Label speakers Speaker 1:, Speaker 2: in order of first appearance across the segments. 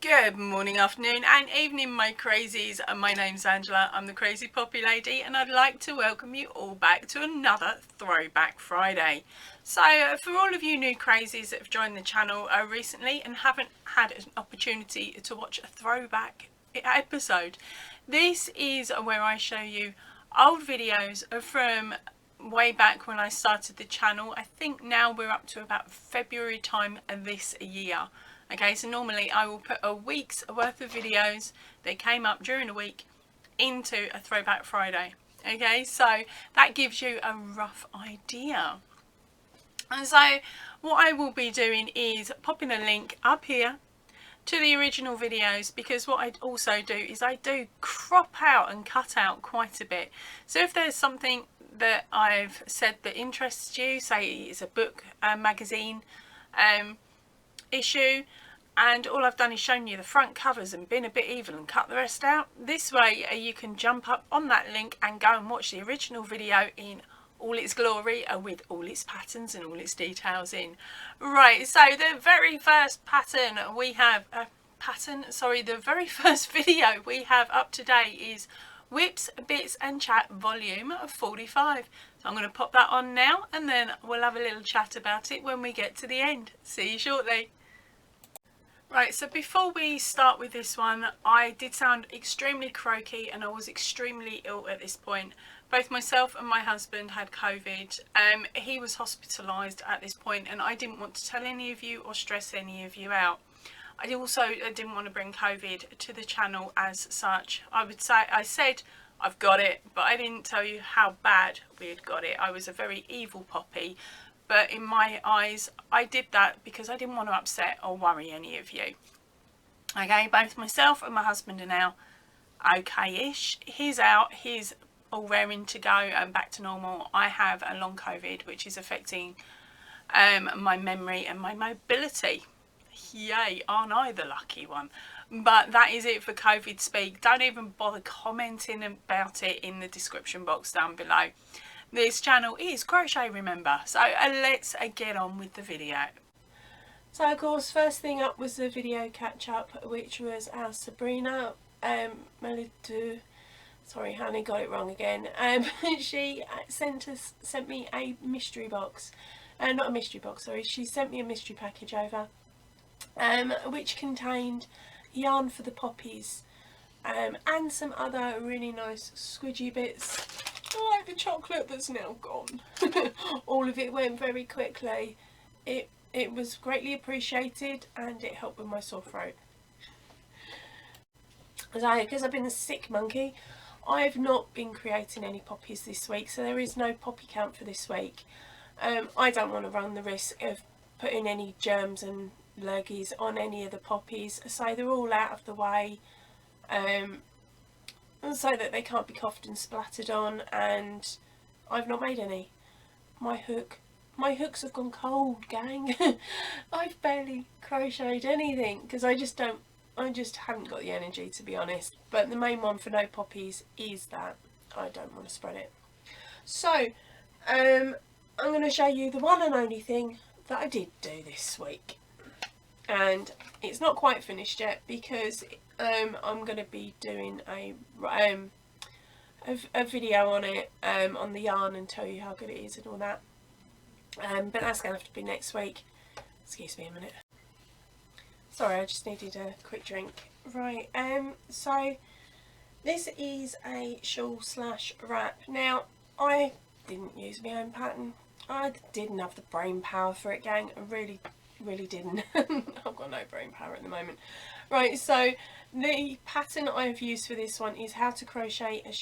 Speaker 1: Good morning, afternoon and evening, my crazies. My name's Angela, I'm the Crazy Poppy Lady, and I'd like to welcome you all back to another Throwback Friday. So for all of you new crazies that have joined the channel recently and haven't had an opportunity to watch a throwback episode, this is where I show you old videos from way back when I started the channel. I think now we're up to about February time this year. Okay, so normally I will put a week's worth of videos that came up during the week into a Throwback Friday. Okay, so that gives you a rough idea. And so what I will be doing is popping a link up here to the original videos, because what I also do is I do crop out and cut out quite a bit. So if there's something that I've said that interests you, say it's a book, a magazine, issue, and all I've done is shown you the front covers and been a bit evil and cut the rest out, this way you can jump up on that link and go and watch the original video in all its glory, with all its patterns and all its details in. Right, so the very first pattern we have, the very first video we have up today is Whips, Bits and Chat volume 45. So I'm going to pop that on now, and then we'll have a little chat about it when we get to the end. See you shortly. Right, so before we start with this one, I did sound extremely croaky and I was extremely ill at this point. Both myself and my husband had COVID. He was hospitalised at this point, and I didn't want to tell any of you or stress any of you out. I also didn't want to bring COVID to the channel as such. I said I've got it, but I didn't tell you how bad we had got it. I was a very evil poppy, but in my eyes I did that because I didn't want to upset or worry any of you. Okay, both myself and my husband are now okay-ish. He's out, he's all raring to go and back to normal. I have a long COVID which is affecting my memory and my mobility. Yay, aren't I the lucky one? But that is it for COVID speak. Don't even bother commenting about it in the description box down below. This channel is Crochet, remember. So let's get on with the video. So of course, first thing up was the video catch up, which was our Sabrina sorry honey, got it wrong again. She sent me a mystery box, not a mystery box, sorry, she sent me a mystery package over, which contained yarn for the poppies, and some other really nice squidgy bits. I like the chocolate that's now gone. All of it went very quickly. It was greatly appreciated, and it helped with my sore throat. Because I've been a sick monkey, I've not been creating any poppies this week, so there is no poppy count for this week. I don't want to run the risk of putting any germs and lurgies on any of the poppies, so they're all out of the way, so that they can't be coughed and splattered on, and I've not made any. My hooks have gone cold, gang. I've barely crocheted anything because I just haven't got the energy, to be honest. But the main one for no poppies is that I don't want to spread it. So I'm going to show you the one and only thing that I did do this week, and it's not quite finished yet because I'm going to be doing a video on it, on the yarn, and tell you how good it is and all that, but that's going to have to be next week. Excuse me a minute, sorry, I just needed a quick drink. Right, so this is a shawl / wrap. Now, I didn't use my own pattern. I didn't have the brain power for it, gang. I really didn't. I've got no brain power at the moment. Right, so the pattern I've used for this one is how to crochet a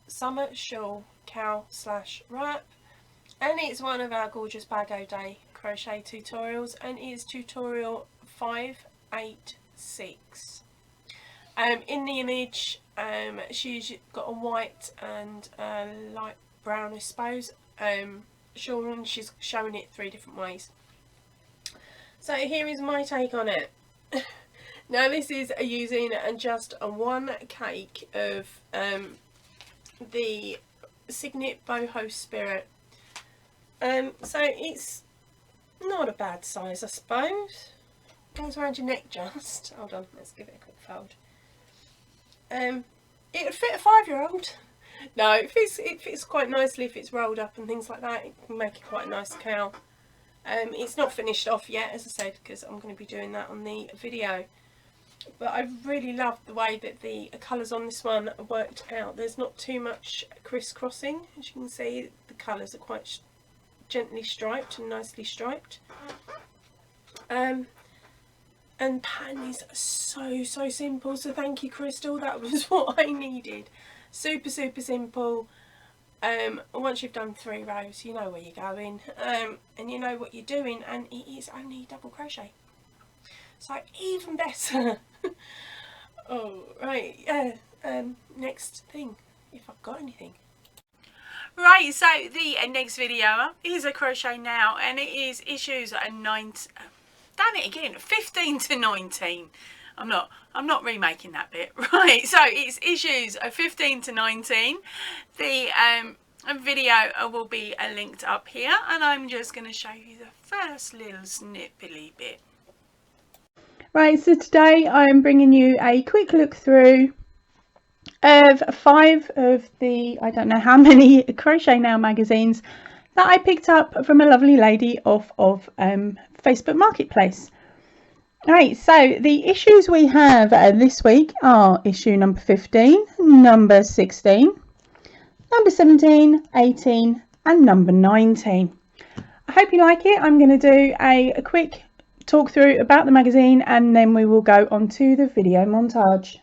Speaker 1: summer shawl cowl / wrap, and it's one of our gorgeous Bag O Day crochet tutorials, and it is tutorial 586. In the image, she's got a white and a light brown, I suppose, shawl, and she's showing it 3 different ways. So here is my take on it. Now this is using just a 1 cake of the Signet Boho Spirit. So it's not a bad size, I suppose. goes around your neck just. Hold on, let's give it a quick fold. It would fit a 5-year-old. No, it fits quite nicely if it's rolled up and things like that. It can make it quite a nice cowl. It's not finished off yet, as I said, because I'm going to be doing that on the video. But I really love the way that the colours on this one are worked out. There's not too much crisscrossing. As you can see, the colours are quite gently striped and nicely striped. And pattern is so simple, so thank you, Crystal, that was what I needed. Super simple. Once you've done 3 rows, you know where you're going, and you know what you're doing, and it is only double crochet, so even better. Oh right, yeah. Next thing, if I've got anything. Right, so the next video is a crochet now, and it is issues 15 to 19. I'm not remaking that bit. Right, so it's issues 15 to 19. The video will be linked up here, and I'm just going to show you the first little snippety bit. Right, so today I'm bringing you a quick look through of 5 of the, I don't know how many, Crochet Now magazines that I picked up from a lovely lady off of Facebook Marketplace. Right, so the issues we have this week are issue number 15, number 16, number 17, 18 and number 19. I hope you like it. I'm going to do a quick talk through about the magazine, and then we will go on to the video montage.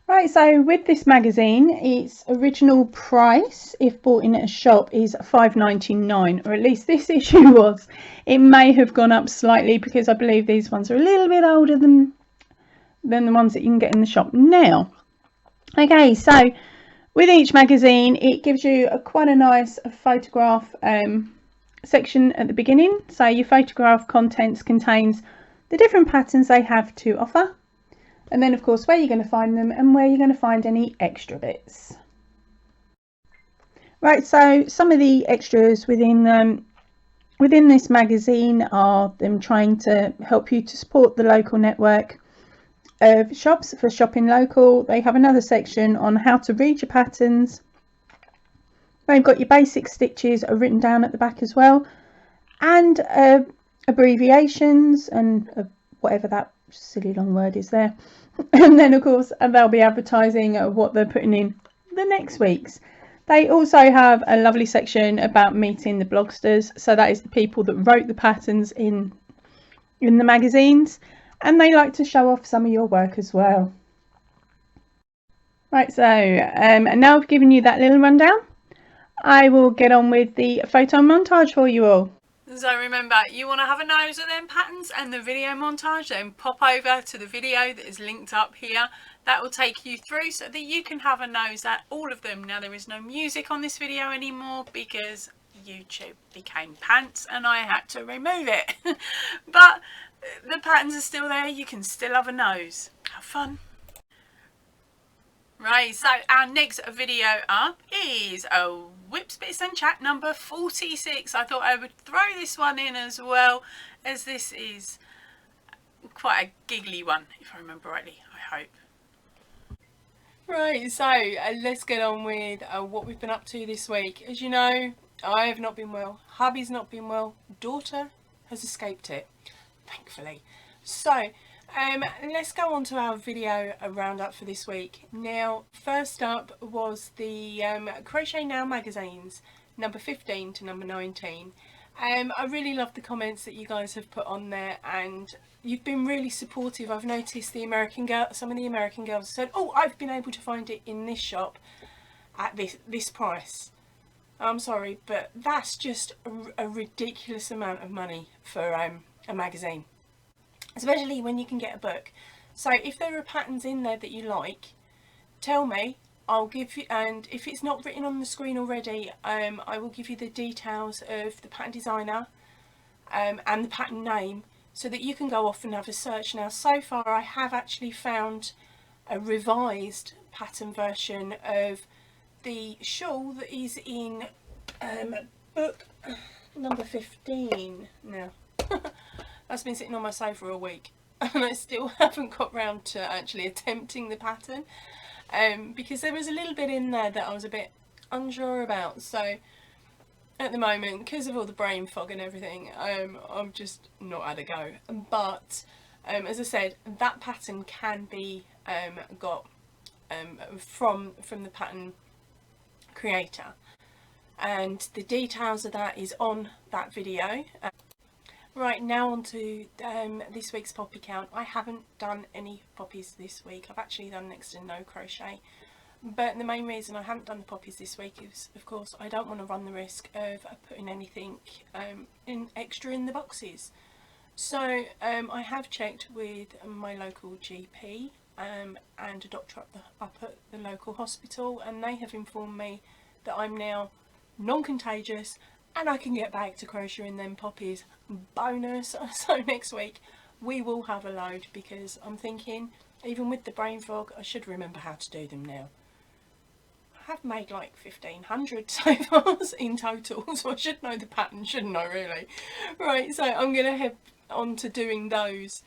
Speaker 1: Right, so with this magazine, its original price, if bought in at a shop, is $5.99, or at least this issue was. It may have gone up slightly because I believe these ones are a little bit older than the ones that you can get in the shop now. Okay, so with each magazine, it gives you quite a nice photograph section at the beginning. So your photograph contents contains the different patterns they have to offer. And then of course where you're going to find them and where you're going to find any extra bits. Right, so some of the extras within this magazine are them trying to help you to support the local network of shops for shopping local. They have another section on how to read your patterns. They've got your basic stitches are written down at the back as well, and abbreviations and whatever that silly long word is there. And then of course they'll be advertising what they're putting in the next week's. They also have a lovely section about meeting the blogsters, so that is the people that wrote the patterns in the magazines, and they like to show off some of your work as well. Right, so and now I've given you that little rundown, I will get on with the photo montage for you all. So remember, you want to have a nose at them patterns and the video montage, then pop over to the video that is linked up here. That will take you through so that you can have a nose at all of them. Now there is no music on this video anymore because YouTube became pants and I had to remove it. But the patterns are still there, you can still have a nose. Have fun. Right, so our next video up is Whips, Bits and Chat number 46. I thought I would throw this one in as well, as this is quite a giggly one, if I remember rightly, I hope. Right, so let's get on with what we've been up to this week. As you know, I have not been well, hubby's not been well, daughter has escaped it, thankfully. So let's go on to our video roundup for this week. Now, first up was the Crochet Now magazines, number 15 to number 19. I really love the comments that you guys have put on there, and you've been really supportive. I've noticed some of the American girls said, oh, I've been able to find it in this shop at this price. I'm sorry, but that's just a ridiculous amount of money for a magazine. Especially when you can get a book. So if there are patterns in there that you like, tell me, I'll give you, and if it's not written on the screen already, I will give you the details of the pattern designer and the pattern name, so that you can go off and have a search. Now so far I have actually found a revised pattern version of the shawl that is in book number 15 now. That's been sitting on my sofa a week and I still haven't got round to actually attempting the pattern, because there was a little bit in there that I was a bit unsure about. So at the moment, because of all the brain fog and everything, I'm just not had a go. But as I said, that pattern can be got from the pattern creator, and the details of that is on that video. Right, now on to this week's poppy count. I haven't done any poppies this week. I've actually done next to no crochet, but the main reason I haven't done the poppies this week is, of course, I don't want to run the risk of putting anything in extra in the boxes. So I have checked with my local GP and a doctor up at the local hospital, and they have informed me that I'm now non-contagious and I can get back to crocheting them poppies. Bonus! So next week we will have a load, because I'm thinking, even with the brain fog, I should remember how to do them now. I have made like 1,500 so far in total, so I should know the pattern, shouldn't I, really? Right, so I'm going to head on to doing those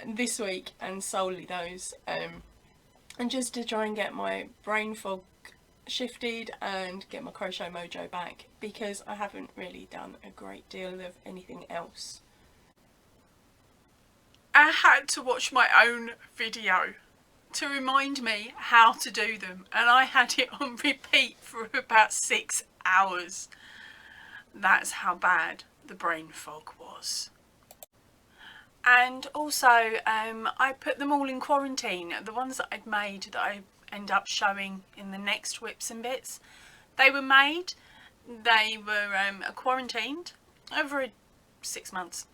Speaker 1: this week, and solely those, and just to try and get my brain fog shifted and get my crochet mojo back, because I haven't really done a great deal of anything else. I had to watch my own video to remind me how to do them, and I had it on repeat for about 6 hours. That's how bad the brain fog was. And also I put them all in quarantine. The ones that I'd made that I end up showing in the next whips and bits, they were made, they were quarantined over 6 months.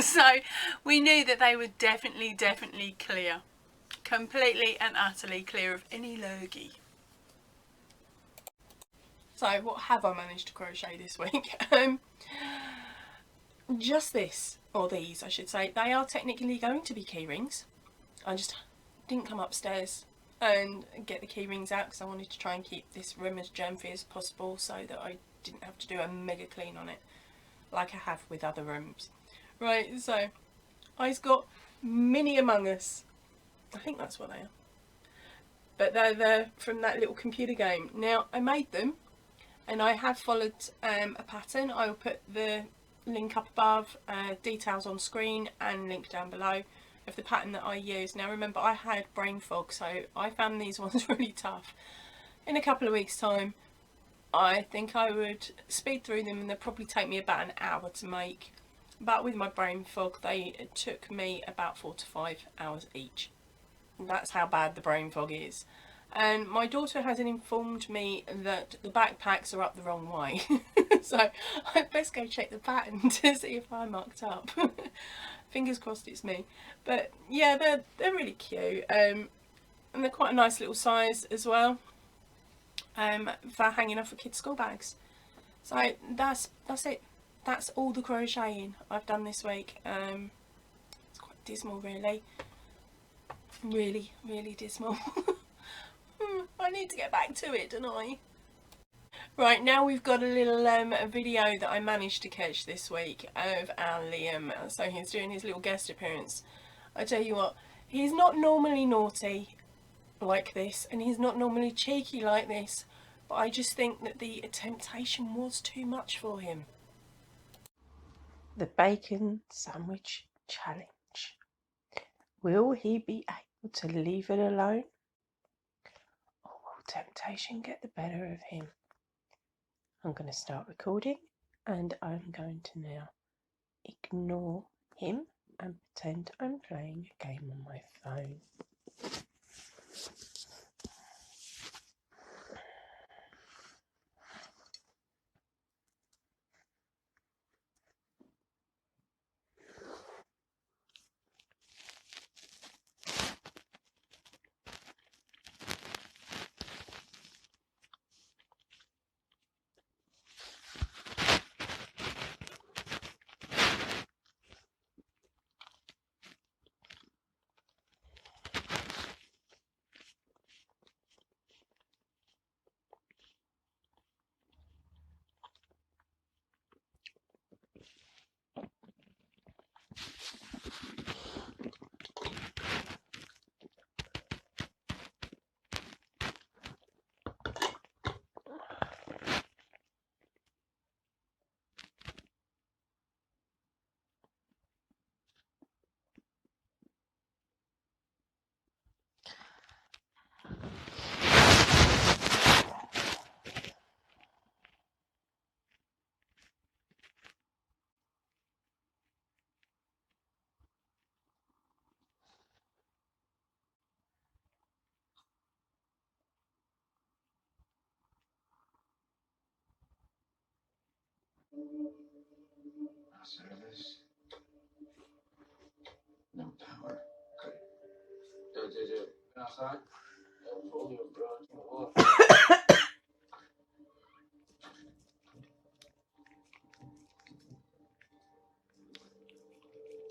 Speaker 1: So we knew that they were definitely clear, completely and utterly clear of any lurgy. So what have I managed to crochet this week? Just this, or these I should say. They are technically going to be key rings. I just didn't come upstairs and get the key rings out because I wanted to try and keep this room as germ free as possible, so that I didn't have to do a mega clean on it like I have with other rooms. Right, so I've got Mini Among Us. I think that's what they are. But they're from that little computer game. Now, I made them and I have followed a pattern. I will put the link up above, details on screen, and link down below of the pattern that I use. Now remember, I had brain fog, so I found these ones really tough. In a couple of weeks time, I think I would speed through them, and they'll probably take me about an hour to make. But with my brain fog, they took me about 4 to 5 hours each. That's how bad the brain fog is. And my daughter has informed me that the backpacks are up the wrong way. So I'd best go check the pattern to see if I mucked up. Fingers crossed it's me. But yeah, they're really cute. And they're quite a nice little size as well, for hanging off of kids' school bags. So that's it. That's all the crocheting I've done this week. It's quite dismal, really. Really dismal. I need to get back to it, don't I? Right, now we've got a little video that I managed to catch this week of our Liam. So he's doing his little guest appearance. I tell you what, he's not normally naughty like this, and he's not normally cheeky like this, but I just think that the temptation was too much for him. The bacon sandwich challenge. Will he be able to leave it alone? Or will temptation get the better of him? I'm going to start recording, and I'm going to now ignore him and pretend I'm playing a game on my phone.
Speaker 2: Service. No power. Good. Outside.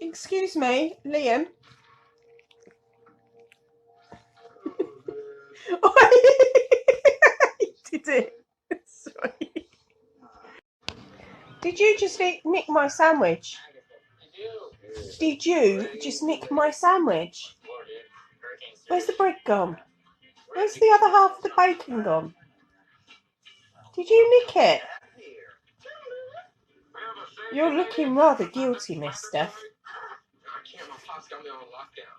Speaker 1: Excuse me, Liam. Did it? Sorry. Did you just nick my sandwich? Did you just nick my sandwich? Where's the bread gone? Where's the other half of the bacon gone? Did you nick it? You're looking rather guilty, mister.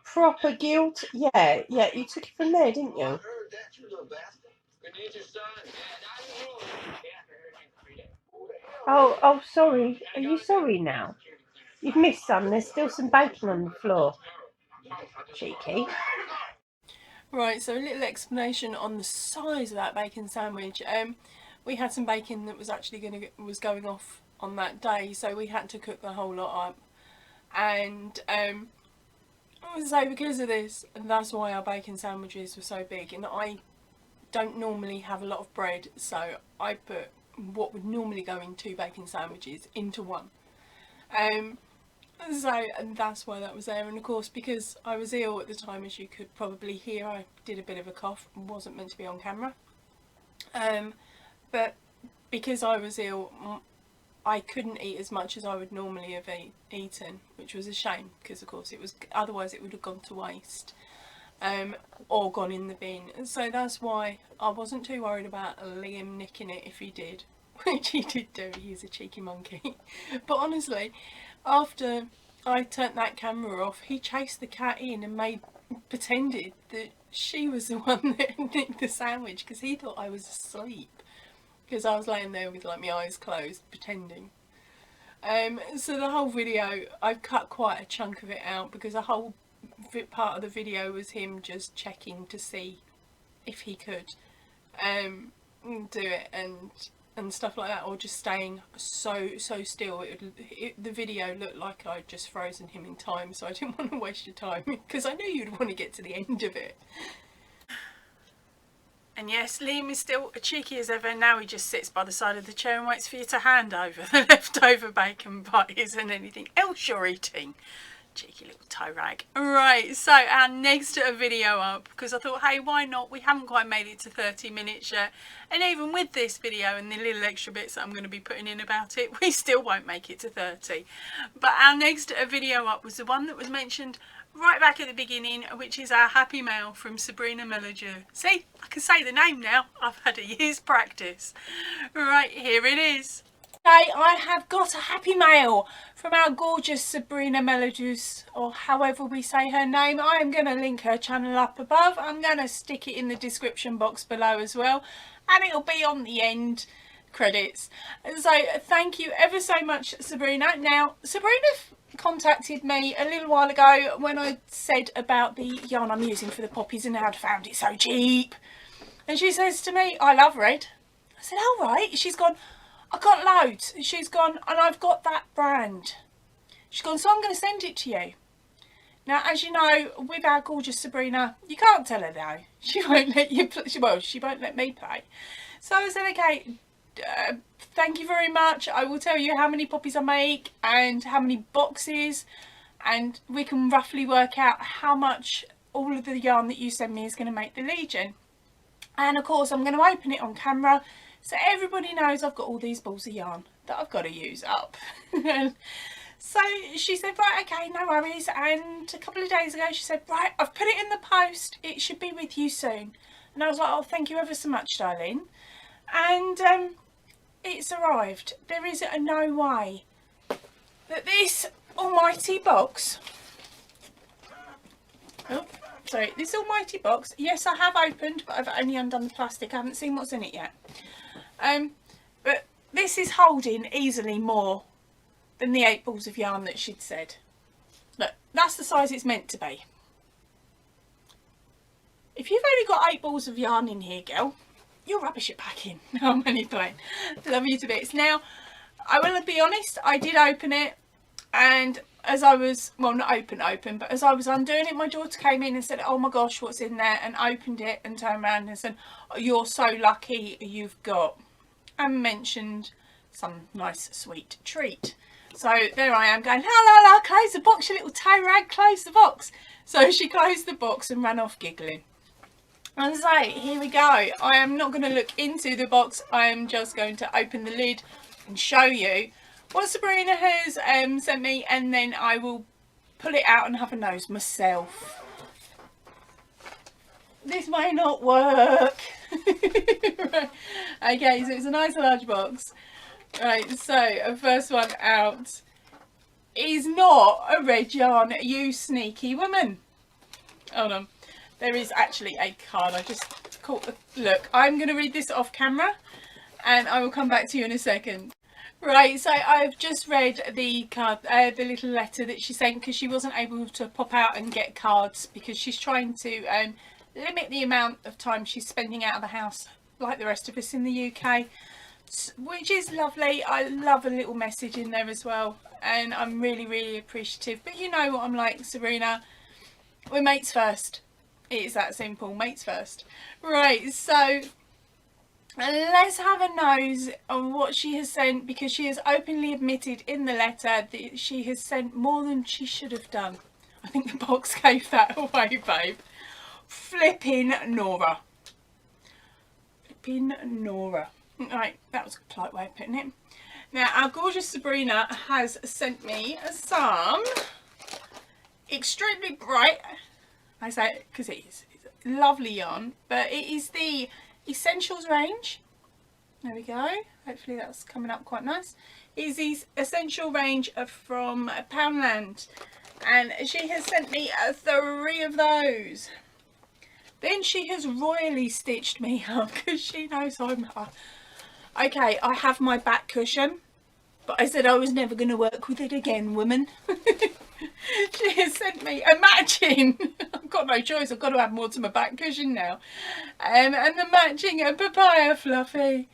Speaker 1: Proper guilt? Yeah, you took it from there, didn't you? Oh, sorry. Are you sorry now? You've missed some. There's still some bacon on the floor. Cheeky. Right, so a little explanation on the size of that bacon sandwich. We had some bacon that was actually going off on that day, so we had to cook the whole lot up. And so because of this, and that's why our bacon sandwiches were so big. And I don't normally have a lot of bread, so I put what would normally go in 2 bacon sandwiches into one. So and that's why that was there. And of course, because I was ill at the time, as you could probably hear, I did a bit of a cough. Wasn't meant to be on camera, but because I was ill, I couldn't eat as much as I would normally have eaten, which was a shame, because of course otherwise it would have gone to waste, or gone in the bin. So that's why I wasn't too worried about Liam nicking it if he did, which he did do. He's a cheeky monkey. But honestly, after I turned that camera off, he chased the cat in and pretended that she was the one that nicked the sandwich, because he thought I was asleep, because I was laying there with like my eyes closed pretending. So the whole video, I've cut quite a chunk of it out, because a whole part of the video was him just checking to see if he could do it and stuff like that, or just staying so still. The video looked like I'd just frozen him in time, so I didn't want to waste your time, because I knew you'd want to get to the end of it. And yes, Liam is still as cheeky as ever. Now he just sits by the side of the chair and waits for you to hand over the leftover bacon butties and anything else you're eating. Cheeky little toe rag. Right, so our next video up, because I thought, hey, why not? We haven't quite made it to 30 minutes yet. And even with this video and the little extra bits that I'm going to be putting in about it, we still won't make it to 30. But our next video up was the one that was mentioned right back at the beginning, which is our happy mail from Sabrina Melody. See, I can say the name now. I've had a year's practice. Right, here it is. Today I have got a happy mail from our gorgeous Sabrina Melody, or however we say her name. I am going to link her channel up above. I'm going to stick it in the description box below as well, and it'll be on the end credits. So thank you ever so much, Sabrina. Now, Sabrina contacted me a little while ago when I said about the yarn I'm using for the poppies and how I'd found it so cheap. And she says to me, I love red. I said, all right. She's gone, I got loads. She's gone, and I've got that brand. She's gone, so I'm going to send it to you. Now, as you know, with our gorgeous Sabrina, you can't tell her though. She won't let you play. Well, she won't let me play. So I said, okay, thank you very much. I will tell you how many poppies I make and how many boxes, and we can roughly work out how much all of the yarn that you send me is going to make the Legion. And of course, I'm going to open it on camera so everybody knows I've got all these balls of yarn that I've got to use up. So she said, right, okay, no worries. And a couple of days ago she said, right, I've put it in the post, it should be with you soon. And I was like, oh, thank you ever so much, darling. And it's arrived. There is no way that this almighty box, oh sorry, this almighty box, yes, I have opened, but I've only undone the plastic. I haven't seen what's in it yet. But this is holding easily more than the 8 balls of yarn that she'd said. Look, that's the size it's meant to be. If you've only got 8 balls of yarn in here, girl, you're rubbish at packing. No, I'm only playing. Love you to bits. Now, I will be honest, I did open it And as I was, well, not open, but as I was undoing it, my daughter came in and said, oh my gosh, what's in there? And opened it and turned around and said, oh, you're so lucky you've got, and mentioned some nice sweet treat. So there I am going, la la la, close the box, you little toe rag, close the box. So she closed the box and ran off giggling. And so here we go. I am not going to look into the box. I am just going to open the lid and show you what Sabrina has sent me, and then I will pull it out and have a nose myself. This may not work. Right. Okay, so it's a nice large box. Right, so first one out is not a red yarn, you sneaky woman. Hold on. There is actually a card. I just caught the look. I'm going to read this off camera and I will come back to you in a second. Right, so I've just read the card, the little letter that she sent, because she wasn't able to pop out and get cards because she's trying to limit the amount of time she's spending out of the house like the rest of us in the UK, which is lovely. I love a little message in there as well, and I'm really appreciative. But you know what I'm like, Sabrina, we're mates first. It's that simple, mates first. Right, so let's have a nose on what she has sent, because she has openly admitted in the letter that she has sent more than she should have done. I think the box gave that away, babe. Flipping Nora. Flipping Nora. Right, that was a polite way of putting it. Now, our gorgeous Sabrina has sent me some extremely bright, I say it because it is, it's lovely yarn, but it is the Essentials range. There we go. Hopefully that's coming up quite nice. It is the Essential range from Poundland, and she has sent me 3 of those. Then she has royally stitched me up because she knows I'm okay. I have my back cushion, but I said I was never going to work with it again, woman. She has sent me a matching, I've got no choice, I've got to add more to my back cushion now, and the matching papaya fluffy.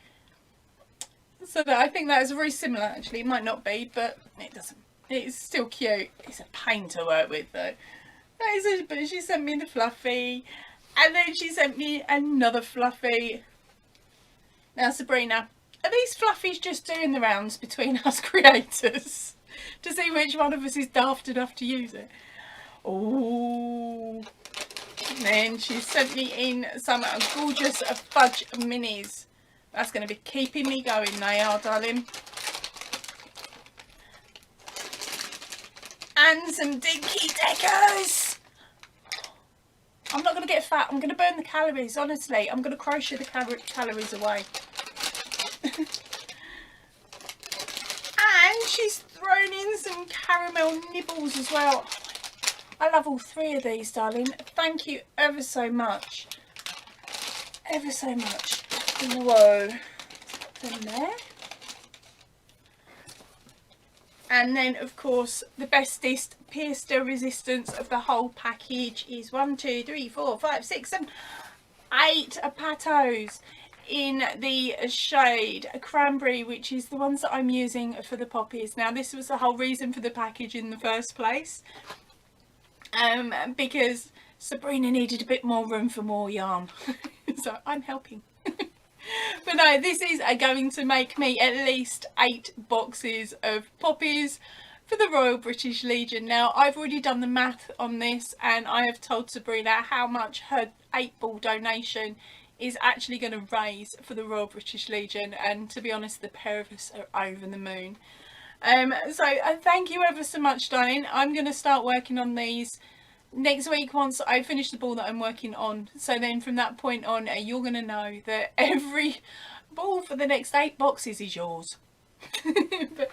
Speaker 1: So that, I think that is very similar actually. It might not be, but it doesn't, it's still cute. It's a pain to work with though. But she sent me the fluffy, and then she sent me another fluffy. Now Sabrina, are these fluffies just doing the rounds between us creators to see which one of us is daft enough to use it? Oh, then she sent me in some gorgeous fudge minis. That's going to be keeping me going, they are, darling. And some dinky deckers. I'm not going to get fat. I'm going to burn the calories, honestly. I'm going to crochet the calories away. And she's thrown in some caramel nibbles as well. I love all 3 of these, darling. Thank you ever so much. Ever so much. Whoa. Put them there. And then, of course, the bestest piercer resistance of the whole package is 1, 2, 3, 4, 5, 6, 7, 8 patos in the shade Cranberry, which is the ones that I'm using for the poppies. Now, this was the whole reason for the package in the first place, because Sabrina needed a bit more room for more yarn. So I'm helping. But no, this is going to make me at least 8 boxes of poppies for the Royal British Legion. Now, I've already done the math on this, and I have told Sabrina how much her 8-ball donation is actually going to raise for the Royal British Legion, and to be honest, the pair of us are over the moon. So thank you ever so much, darling. I'm going to start working on these next week once I finish the ball that I'm working on. So then from that point on, you're going to know that every ball for the next 8 boxes is yours. But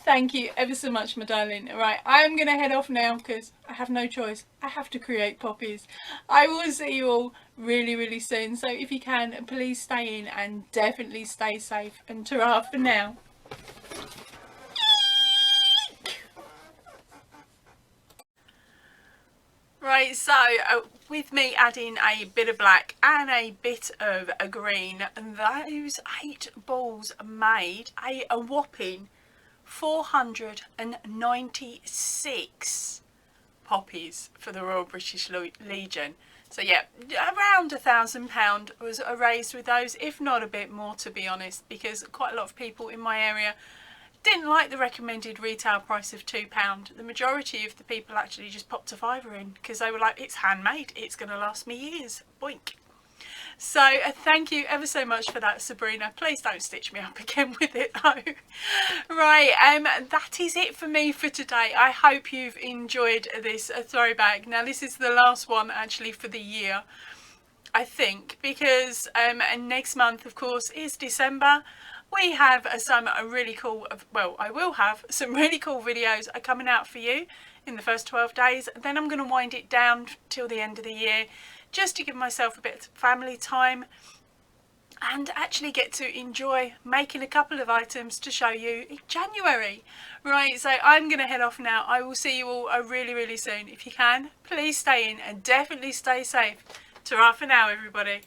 Speaker 1: thank you ever so much, my darling. Right, I'm going to head off now because I have no choice. I have to create poppies. I will see you all really soon. So if you can, please stay in and definitely stay safe. And ta-ra for now. Right, so with me adding a bit of black and a bit of a green, those 8 balls made a whopping 496 poppies for the Royal British Legion. So yeah, around £1,000 was raised with those, if not a bit more, to be honest, because quite a lot of people in my area didn't like the recommended retail price of £2. The majority of the people actually just popped a fiver in because they were like, it's handmade, it's going to last me years. Boink. So thank you ever so much for that, Sabrina. Please don't stitch me up again with it though. Right, that is it for me for today. I hope you've enjoyed this throwback. Now this is the last one actually for the year, I think, because next month of course is December. We have some really cool, well, I will have some really cool videos coming out for you in the first 12 days. Then I'm going to wind it down till the end of the year, just to give myself a bit of family time and actually get to enjoy making a couple of items to show you in January. Right, so I'm going to head off now. I will see you all really, really soon. If you can, please stay in and definitely stay safe. Ta-ra for now, everybody.